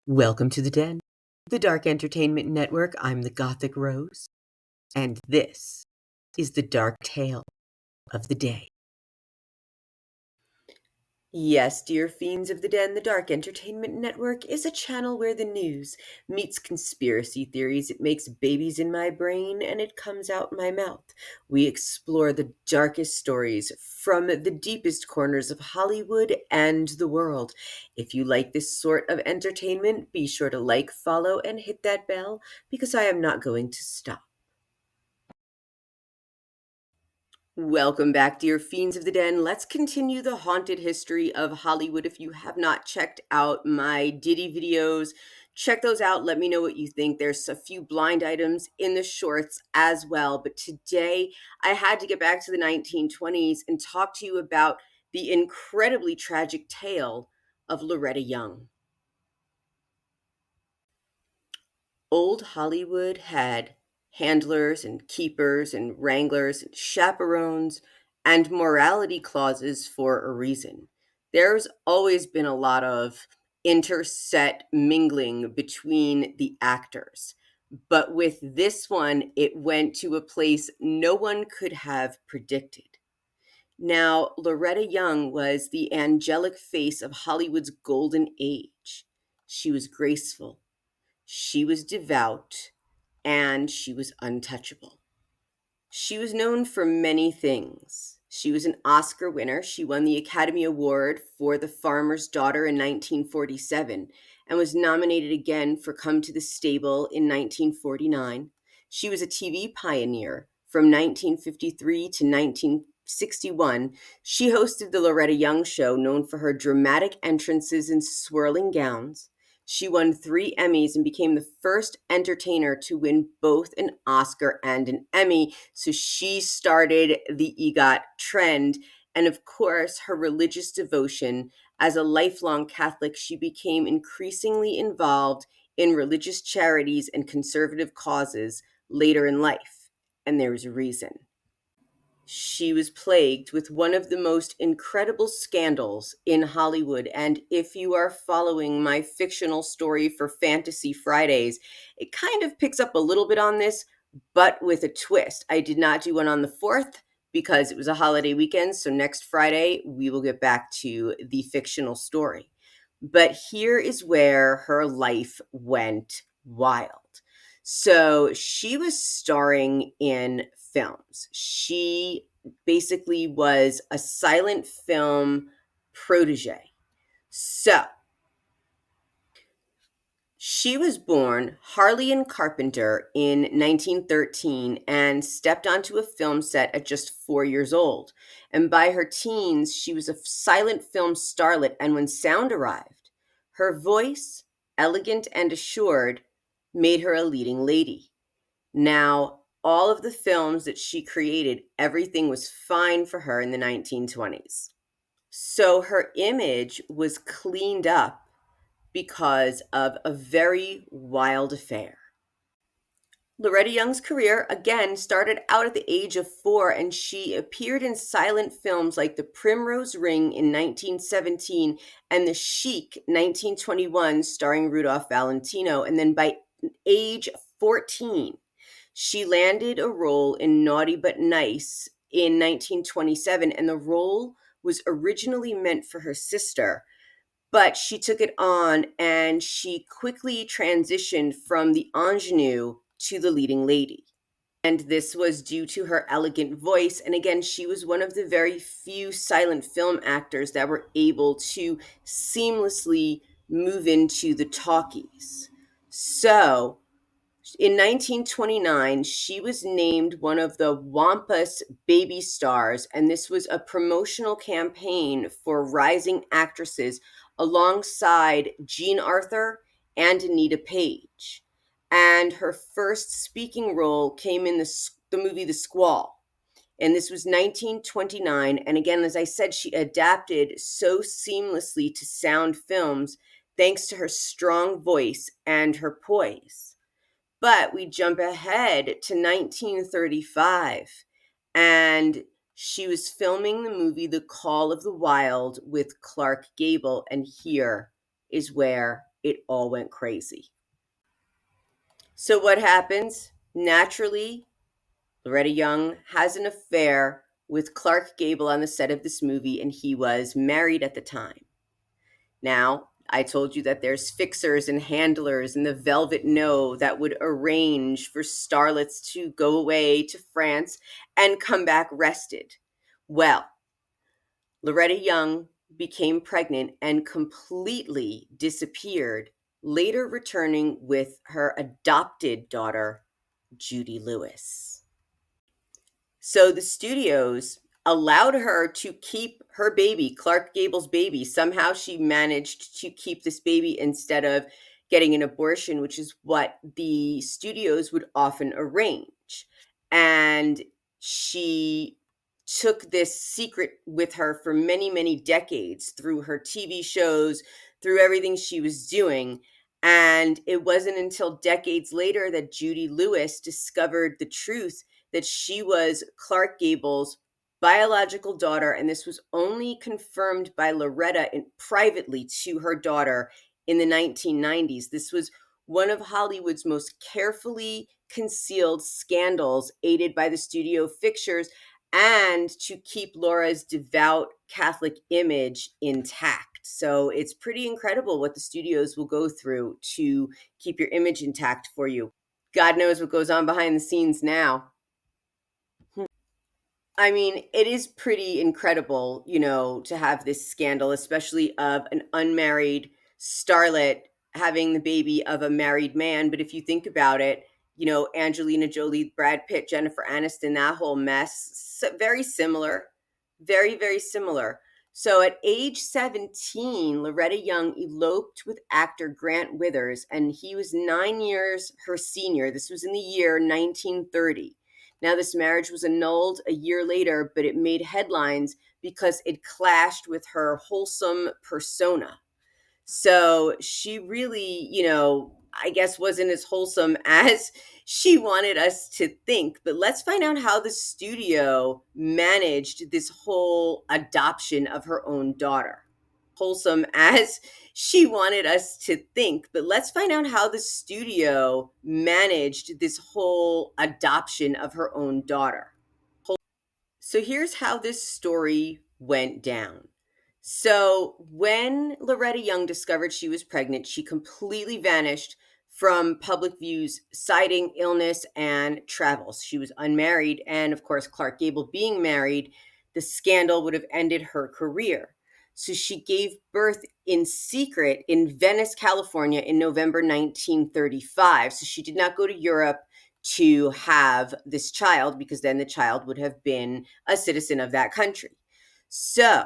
Welcome to the Den, the Dark Entertainment Network. I'm the Gothic Rose, and this is the dark tale of the day. Yes, dear fiends of the Den, the Dark Entertainment Network is a channel where the news meets conspiracy theories. It makes babies in my brain and it comes out my mouth. We explore the darkest stories from the deepest corners of Hollywood and the world. If you like this sort of entertainment, be sure to like, follow, and hit that bell because I am not going to stop. Welcome back, dear fiends of the Den. Let's continue the haunted history of Hollywood. If you have not checked out my Diddy videos, check those out. Let me know what you think. There's a few blind items in the shorts as well. But today, I had to get back to the 1920s and talk to you about the incredibly tragic tale of Loretta Young. Old Hollywood had handlers and keepers and wranglers and chaperones and morality clauses for a reason. There's always been a lot of interset mingling between the actors. But with this one, it went to a place no one could have predicted. Now, Loretta Young was the angelic face of Hollywood's golden age. She was graceful, she was devout, and she was untouchable. She was known for many things. She was an Oscar winner. She won the Academy Award for The Farmer's Daughter in 1947 and was nominated again for Come to the Stable in 1949. She was a TV pioneer from 1953 to 1961. She hosted the Loretta Young Show, known for her dramatic entrances in swirling gowns. She won 3 Emmys and became the first entertainer to win both an Oscar and an Emmy. So she started the EGOT trend. And of course, her religious devotion. As a lifelong Catholic, she became increasingly involved in religious charities and conservative causes later in life. And there was a reason. She was plagued with one of the most incredible scandals in Hollywood. And if you are following my fictional story for Fantasy Fridays, it kind of picks up a little bit on this, but with a twist. I did not do one on the 4th because it was a holiday weekend. So next Friday, we will get back to the fictional story. But here is where her life went wild. So she was starring in films. She basically was a silent film protege. So she was born Harleyan Carpenter in 1913 and stepped onto a film set at just 4 years old. And by her teens, she was a silent film starlet. And when sound arrived, her voice, elegant and assured, made her a leading lady. Now, all of the films that she created, everything was fine for her in the 1920s. So her image was cleaned up because of a very wild affair. Loretta Young's career again started out at the age of 4, and she appeared in silent films like The Primrose Ring in 1917 and The Sheik 1921, starring Rudolph Valentino. And then by age 14, she landed a role in Naughty but Nice in 1927, and the role was originally meant for her sister, but she took it on and she quickly transitioned from the ingenue to the leading lady. And this was due to her elegant voice. And again, she was one of the very few silent film actors that were able to seamlessly move into the talkies. So in 1929, she was named one of the Wampus Baby Stars, and this was a promotional campaign for rising actresses alongside Jean Arthur and Anita Page. And her first speaking role came in the movie The Squall. And this was 1929. And again, as I said, she adapted so seamlessly to sound films thanks to her strong voice and her poise. But we jump ahead to 1935, and she was filming the movie The Call of the Wild with Clark Gable, and here is where it all went crazy. So, what happens? Naturally, Loretta Young has an affair with Clark Gable on the set of this movie, and he was married at the time. Now, I told you that there's fixers and handlers in the Velvet No that would arrange for starlets to go away to France and come back rested. Well, Loretta Young became pregnant and completely disappeared, later returning with her adopted daughter, Judy Lewis. So the studios allowed her to keep her baby, Clark Gable's baby. Somehow she managed to keep this baby instead of getting an abortion, which is what the studios would often arrange. And she took this secret with her for many, many decades through her TV shows, through everything she was doing. And it wasn't until decades later that Judy Lewis discovered the truth that she was Clark Gable's biological daughter, and this was only confirmed by Loretta privately to her daughter in the 1990s. This was one of Hollywood's most carefully concealed scandals, aided by the studio fixtures and to keep Laura's devout Catholic image intact. So it's pretty incredible what the studios will go through to keep your image intact for you. God knows what goes on behind the scenes now. I mean, it is pretty incredible, to have this scandal, especially of an unmarried starlet having the baby of a married man. But if you think about it, Angelina Jolie, Brad Pitt, Jennifer Aniston, that whole mess, very similar, very, very similar. So at age 17, Loretta Young eloped with actor Grant Withers, and he was 9 years her senior. This was in the year 1930. Now, this marriage was annulled a year later, but it made headlines because it clashed with her wholesome persona. So she really, I guess wasn't as wholesome as she wanted us to think. But let's find out how the studio managed this whole adoption of her own daughter. Wholesome as she wanted us to think. But let's find out how the studio managed this whole adoption of her own daughter. So here's how this story went down. So when Loretta Young discovered she was pregnant, she completely vanished from public views, citing illness and travels. She was unmarried, and of course, Clark Gable being married, the scandal would have ended her career. So she gave birth in secret in Venice, California in November 1935. So she did not go to Europe to have this child, because then the child would have been a citizen of that country. So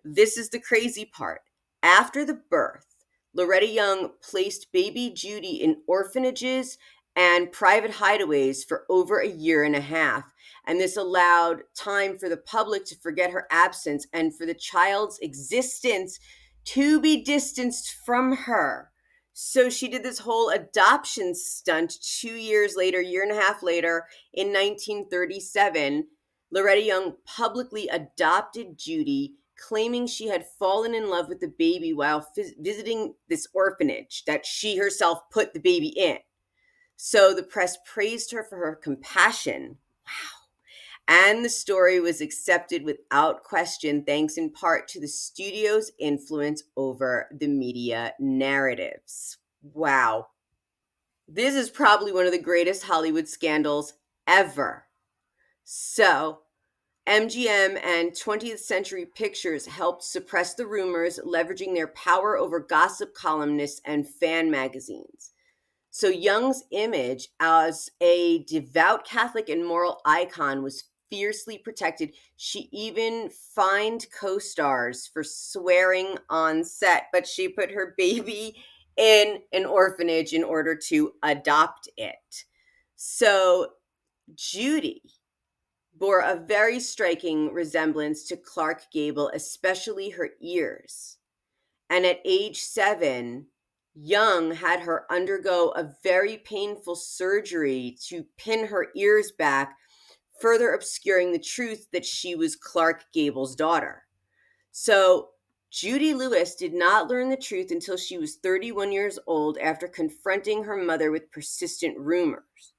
this is the crazy part. After the birth, Loretta Young placed baby Judy in orphanages and private hideaways for over a year and a half. And this allowed time for the public to forget her absence and for the child's existence to be distanced from her. So she did this whole adoption stunt 2 years later, year and a half later, in 1937. Loretta Young publicly adopted Judy, claiming she had fallen in love with the baby while visiting this orphanage that she herself put the baby in. So the press praised her for her compassion. Wow. And the story was accepted without question, thanks in part to the studio's influence over the media narratives. Wow. This is probably one of the greatest Hollywood scandals ever. So, MGM and 20th Century Pictures helped suppress the rumors, leveraging their power over gossip columnists and fan magazines. So Young's image as a devout Catholic and moral icon was fiercely protected. She even fined co-stars for swearing on set, but she put her baby in an orphanage in order to adopt it. So Judy bore a very striking resemblance to Clark Gable, especially her ears. And at age 7, Young had her undergo a very painful surgery to pin her ears back, further obscuring the truth that she was Clark Gable's daughter. So Judy Lewis did not learn the truth until she was 31 years old after confronting her mother with persistent rumors.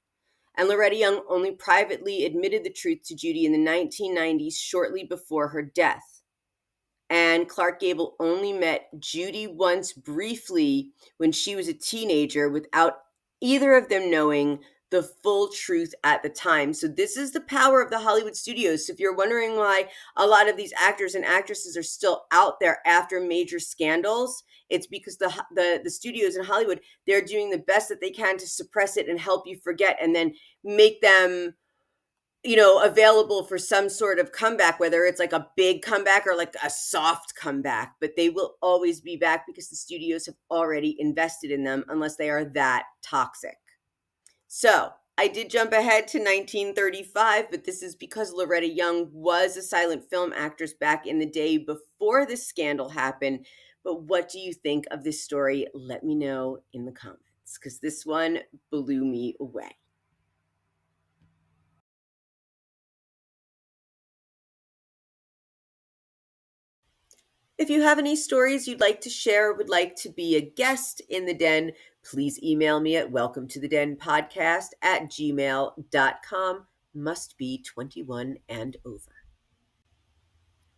And Loretta Young only privately admitted the truth to Judy in the 1990s, shortly before her death. And Clark Gable only met Judy once briefly when she was a teenager without either of them knowing the full truth at the time. So this is the power of the Hollywood studios. So if you're wondering why a lot of these actors and actresses are still out there after major scandals, it's because the studios in Hollywood, they're doing the best that they can to suppress it and help you forget, and then make them available for some sort of comeback, whether it's like a big comeback or like a soft comeback, but they will always be back because the studios have already invested in them, unless they are that toxic. So I did jump ahead to 1935, but this is because Loretta Young was a silent film actress back in the day before this scandal happened. But what do you think of this story? Let me know in the comments, because this one blew me away. If you have any stories you'd like to share or would like to be a guest in the den, please email me at welcometothedenpodcast@gmail.com. Must be 21 and over.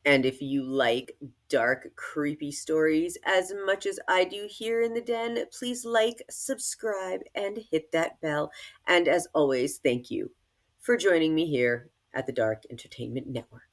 And if you like dark, creepy stories as much as I do here in the den, please like, subscribe, and hit that bell. And as always, thank you for joining me here at the Dark Entertainment Network.